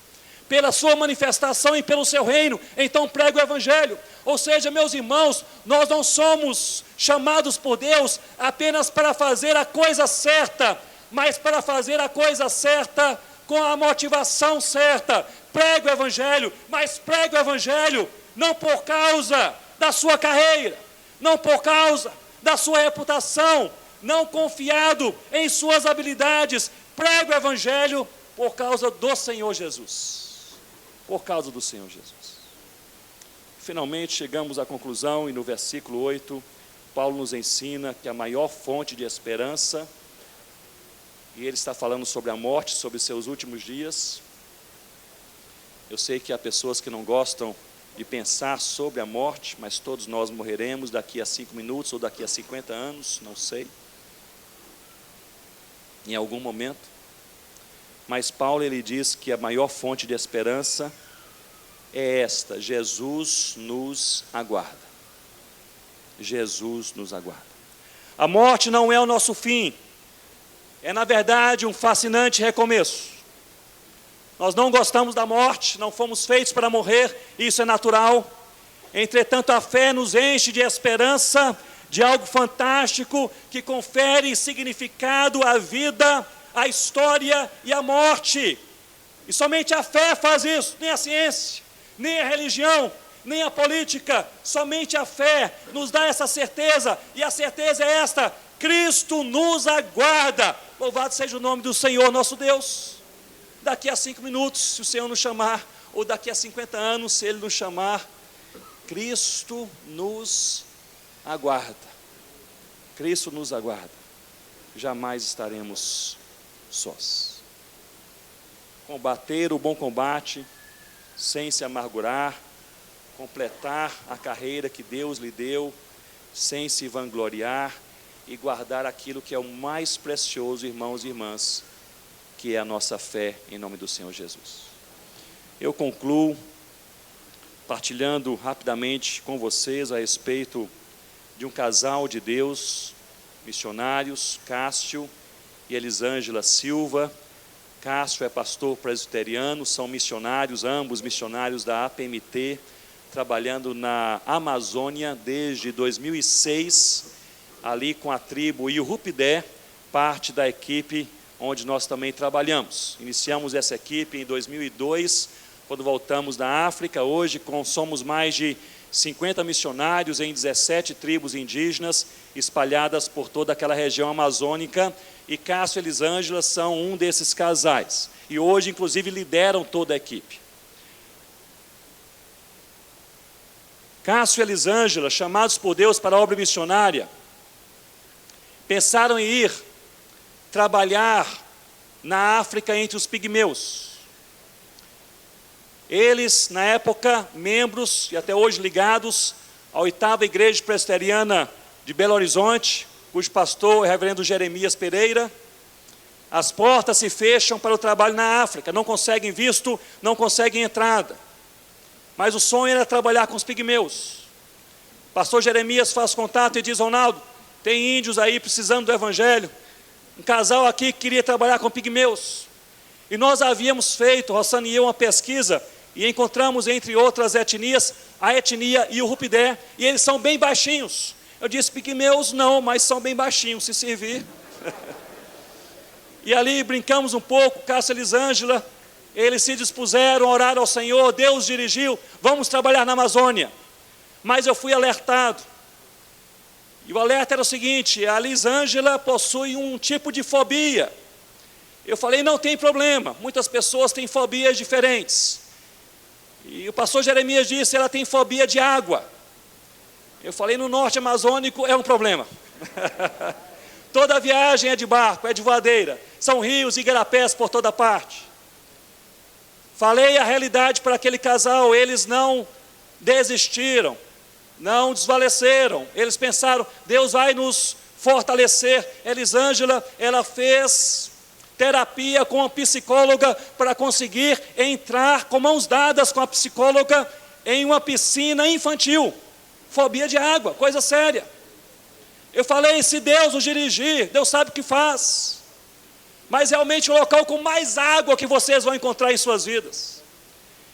pela sua manifestação e pelo seu reino, então prega o Evangelho. Ou seja, meus irmãos, nós não somos chamados por Deus apenas para fazer a coisa certa, mas para fazer a coisa certa com a motivação certa. Prega o Evangelho, mas prega o Evangelho não por causa da sua carreira, não por causa da sua reputação, não confiado em suas habilidades. Prega o Evangelho por causa do Senhor Jesus, por causa do Senhor Jesus. Finalmente chegamos à conclusão, e no versículo 8, Paulo nos ensina que a maior fonte de esperança, e ele está falando sobre a morte, sobre seus últimos dias. Eu sei que há pessoas que não gostam de pensar sobre a morte, mas todos nós morreremos daqui a 5 minutos ou daqui a 50 anos, não sei, em algum momento. Mas Paulo ele diz que a maior fonte de esperança é esta: Jesus nos aguarda. Jesus nos aguarda. A morte não é o nosso fim, é na verdade um fascinante recomeço. Nós não gostamos da morte, não fomos feitos para morrer, isso é natural. Entretanto, a fé nos enche de esperança, de algo fantástico, que confere significado à vida, à história e à morte. E somente a fé faz isso, nem a ciência, nem a religião, nem a política. Somente a fé nos dá essa certeza, e a certeza é esta: Cristo nos aguarda. Louvado seja o nome do Senhor nosso Deus. Daqui a 5 minutos, se o Senhor nos chamar, ou daqui a 50 anos, se Ele nos chamar, Cristo nos aguarda. Cristo nos aguarda. Jamais estaremos sós. Combater o bom combate, sem se amargurar, completar a carreira que Deus lhe deu, sem se vangloriar, e guardar aquilo que é o mais precioso, irmãos e irmãs, que é a nossa fé, em nome do Senhor Jesus. Eu concluo partilhando rapidamente com vocês a respeito de um casal de Deus, missionários, Cássio e Elisângela Silva. Cássio é pastor presbiteriano, são missionários, ambos missionários da APMT, trabalhando na Amazônia desde 2006, ali com a tribo Iurupidé, parte da equipe onde nós também trabalhamos. Iniciamos essa equipe em 2002, quando voltamos da África. Hoje somos mais de 50 missionários em 17 tribos indígenas, espalhadas por toda aquela região amazônica, e Cássio e Elisângela são um desses casais, e hoje inclusive lideram toda a equipe. Cássio e Elisângela, chamados por Deus para a obra missionária, pensaram em ir trabalhar na África entre os pigmeus. Eles, na época, membros e até hoje ligados à 8ª Igreja Presbiteriana de Belo Horizonte, cujo pastor é o reverendo Jeremias Pereira. As portas se fecham para o trabalho na África, não conseguem visto, não conseguem entrada. Mas o sonho era trabalhar com os pigmeus. Pastor Jeremias faz contato e diz: Ronaldo, tem índios aí precisando do evangelho. Um casal aqui que queria trabalhar com pigmeus. E nós havíamos feito, Rossana e eu, uma pesquisa, e encontramos, entre outras etnias, a etnia Iorupidé, e eles são bem baixinhos. Eu disse: pigmeus não, mas são bem baixinhos, se servir. E ali brincamos um pouco, Cássio e Elisângela, eles se dispuseram a orar ao Senhor, Deus dirigiu: vamos trabalhar na Amazônia. Mas eu fui alertado. E o alerta era o seguinte: a Elisângela possui um tipo de fobia. Eu falei: não tem problema, muitas pessoas têm fobias diferentes. E o pastor Jeremias disse: ela tem fobia de água. Eu falei: no norte amazônico é um problema. Toda viagem é de barco, é de voadeira. São rios e igarapés por toda parte. Falei a realidade para aquele casal, eles não desistiram, não desvaleceram. Eles pensaram: Deus vai nos fortalecer. Elisângela, ela fez terapia com a psicóloga para conseguir entrar com mãos dadas com a psicóloga em uma piscina infantil. Fobia de água, coisa séria. Eu falei: se Deus nos dirigir, Deus sabe o que faz. Mas realmente o local com mais água que vocês vão encontrar em suas vidas.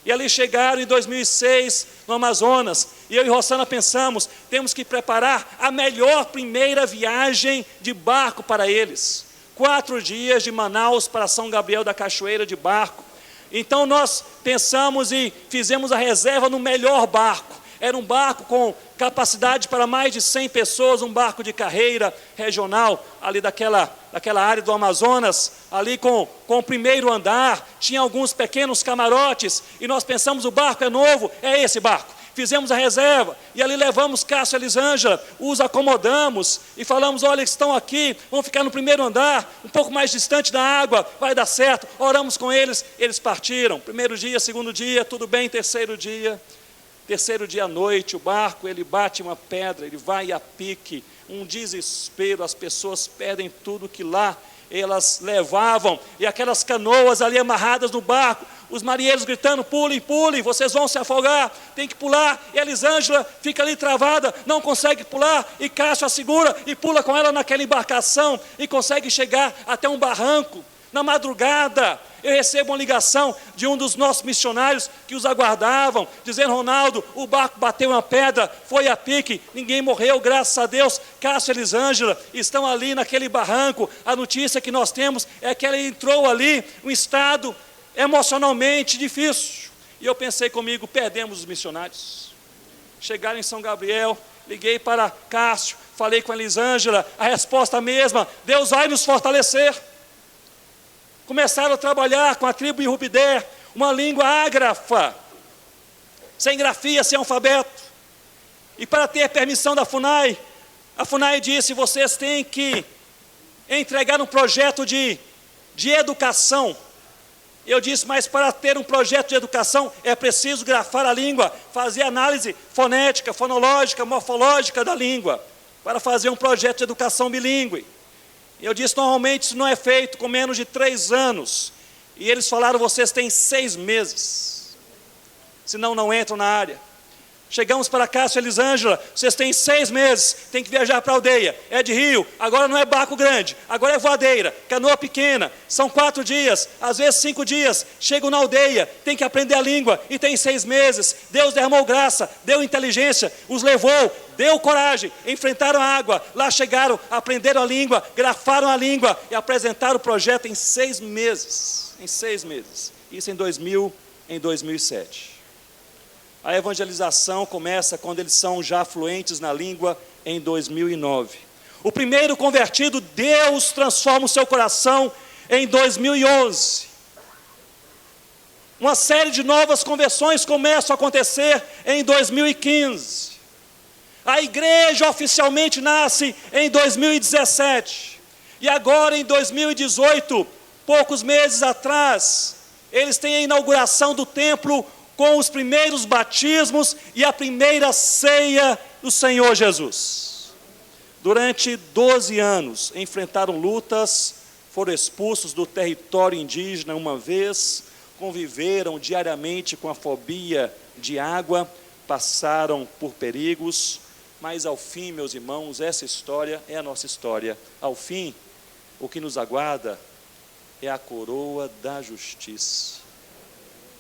E ali chegaram em 2006, no Amazonas, e eu e Rossana pensamos: temos que preparar a melhor primeira viagem de barco para eles. 4 dias de Manaus para São Gabriel da Cachoeira de barco. Então nós pensamos e fizemos a reserva no melhor barco. Era um barco com capacidade para mais de 100 pessoas, um barco de carreira regional, ali daquela área do Amazonas, ali com o primeiro andar, tinha alguns pequenos camarotes, e nós pensamos: o barco é novo, é esse barco. Fizemos a reserva, e ali levamos Cássio e Elisângela, os acomodamos, e falamos: olha, estão aqui, vão ficar no primeiro andar, um pouco mais distante da água, vai dar certo. Oramos com eles, eles partiram. Primeiro dia, segundo dia, tudo bem. Terceiro dia à noite, o barco, ele bate uma pedra, ele vai a pique, um desespero, as pessoas perdem tudo que lá elas levavam, e aquelas canoas ali amarradas no barco, os marinheiros gritando: pulem, pulem, vocês vão se afogar, tem que pular. E Elisângela fica ali travada, não consegue pular, e Cássio a segura e pula com ela naquela embarcação, e consegue chegar até um barranco. Na madrugada, eu recebo uma ligação de um dos nossos missionários que os aguardavam, dizendo: Ronaldo, o barco bateu uma pedra, foi a pique, ninguém morreu, graças a Deus. Cássio e Elisângela estão ali naquele barranco. A notícia que nós temos é que ela entrou ali, um estado emocionalmente difícil. E eu pensei comigo: perdemos os missionários. Chegaram em São Gabriel, liguei para Cássio, falei com a Elisângela, a resposta mesma: Deus vai nos fortalecer. Começaram a trabalhar com a tribo Iorupidé, uma língua ágrafa, sem grafia, sem alfabeto. E para ter permissão da FUNAI, a FUNAI disse: vocês têm que entregar um projeto de educação. Eu disse: mas para ter um projeto de educação é preciso grafar a língua, fazer análise fonética, fonológica, morfológica da língua, para fazer um projeto de educação bilíngue. Eu disse: normalmente isso não é feito com menos de 3 anos. E eles falaram: vocês têm 6 meses, senão não entram na área. Chegamos para Cássio e Elisângela: vocês têm 6 meses, tem que viajar para a aldeia, é de rio, agora não é barco grande, agora é voadeira, canoa pequena, são 4 dias, às vezes 5 dias, chegam na aldeia, tem que aprender a língua, e tem 6 meses, Deus derramou graça, deu inteligência, os levou, deu coragem, enfrentaram a água, lá chegaram, aprenderam a língua, grafaram a língua, e apresentaram o projeto em 6 meses, isso em 2007. A evangelização começa quando eles são já fluentes na língua, em 2009. O primeiro convertido, Deus transforma o seu coração em 2011. uma série de novas conversões começam a acontecer em 2015. A igreja oficialmente nasce em 2017. E agora em 2018, poucos meses atrás, eles têm a inauguração do templo com os primeiros batismos e a primeira ceia do Senhor Jesus. Durante 12 anos, enfrentaram lutas, foram expulsos do território indígena uma vez, conviveram diariamente com a fobia de água, passaram por perigos, mas ao fim, meus irmãos, essa história é a nossa história. Ao fim, o que nos aguarda é a coroa da justiça.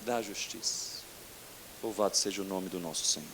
Da justiça. Louvado seja o nome do nosso Senhor.